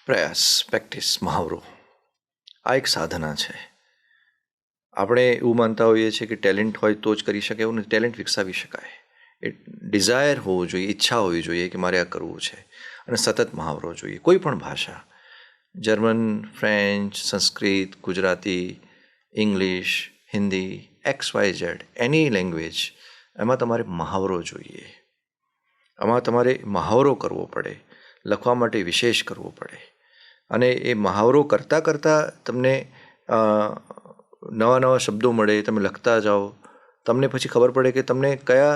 પ્રયાસ, પ્રેક્ટિસ, મહાવરો આ એક સાધના છે. આપણે એવું માનતા હોઈએ છીએ કે ટેલેન્ટ હોય તો જ કરી શકે, એવું નથી. ટેલેન્ટ વિકસાવી શકાય. એ ડિઝાયર હોવું જોઈએ, ઈચ્છા હોવી જોઈએ કે મારે આ કરવું છે, અને સતત મહાવરો જોઈએ. કોઈ પણ ભાષા, German, French, Sanskrit, Gujarati, English, Hindi, XYZ, any language, એમાં તમારે મહાવરો જોઈએ. આમાં તમારે મહાવરો કરવો પડે, લખવા માટે વિશેષ કરવો પડે. અને એ મહાવરો કરતાં કરતાં તમને નવા નવા શબ્દો મળે, તમે લખતા જાઓ, તમને પછી ખબર પડે કે તમને કયા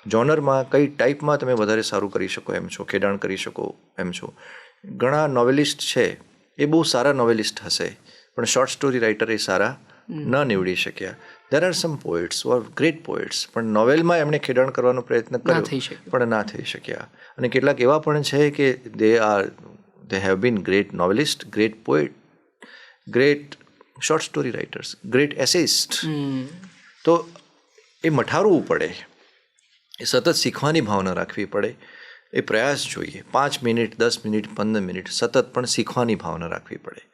જોનરમાં, કઈ ટાઈપમાં તમે વધારે સારું કરી શકો એમ છો, ખેડાણ કરી શકો એમ છો. ઘણા નોવેલિસ્ટ છે, એ બહુ સારા નોવેલિસ્ટ હશે, પણ શોર્ટ સ્ટોરી રાઇટર એ સારા ન નીવડી શક્યા. There are some poets or great poets, પણ નોવેલમાં એમણે ખેડાણ કરવાનો પ્રયત્ન કર્યો પણ ના થઈ શક્યા. અને કેટલાક એવા પણ છે કે they have been great novelists, great poet, great short story writers, great essayists. તો એ મઠારવું પડે, એ સતત શીખવાની ભાવના રાખવી પડે, એ પ્રયાસ જોઈએ. 5 મિનિટ, 10 મિનિટ, 15 મિનિટ સતત પણ શીખવાની ભાવના રાખવી પડે.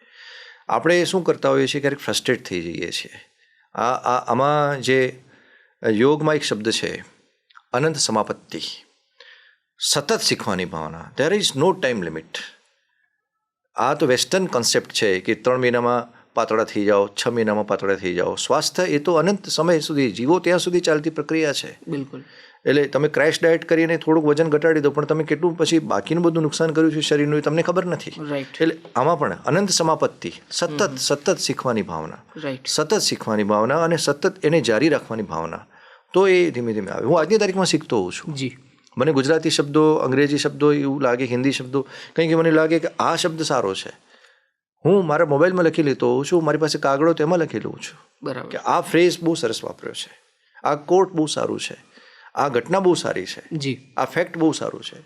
આપણે શું કરતા હોઈએ છીએ, ક્યારેક ફ્રસ્ટ્રેટ થઈ જઈએ છીએ. આમાં જે યોગમાં એક શબ્દ છે, અનંત સમાપત્તિ. સતત શીખવાની ભાવના. There is no time limit. આ તો વેસ્ટર્ન કોન્સેપ્ટ છે કે 3 મહિનામાં પાતળા થઈ જાઓ, 6 મહિનામાં પાતળા થઈ જાઓ. સ્વાસ્થ્ય એ તો અનંત સમય સુધી જીવો ત્યાં સુધી ચાલતી પ્રક્રિયા છે. બિલકુલ. એટલે તમે ક્રેશ ડાયટ કરીને થોડુંક વજન ઘટાડી દો, પણ તમે કેટલું પછી બાકીનું બધું નુકસાન કર્યું છે શરીરનું એ તમને ખબર નથી. એટલે આમાં પણ અનંત સમાપત્તિ, સતત શીખવાની ભાવના, સતત શીખવાની ભાવના, અને સતત એને જારી રાખવાની ભાવના. તો એ ધીમે ધીમે આવે. હું આજની તારીખમાં શીખતો હોઉં છું. મને ગુજરાતી શબ્દો, અંગ્રેજી શબ્દો એવું લાગે, હિન્દી શબ્દો કંઈક મને લાગે કે આ શબ્દ સારો છે, હું મારા મોબાઈલમાં લખી લેતો હોઉં છું. મારી પાસે કાગળો તેમાં લખી લઉં છું કે આ ફ્રેઝ બહુ સરસ વાપર્યો છે, આ કોટ બહુ સારું છે, આ ઘટના બહુ સારી છે, આ ફેક્ટ બહુ સારું છે.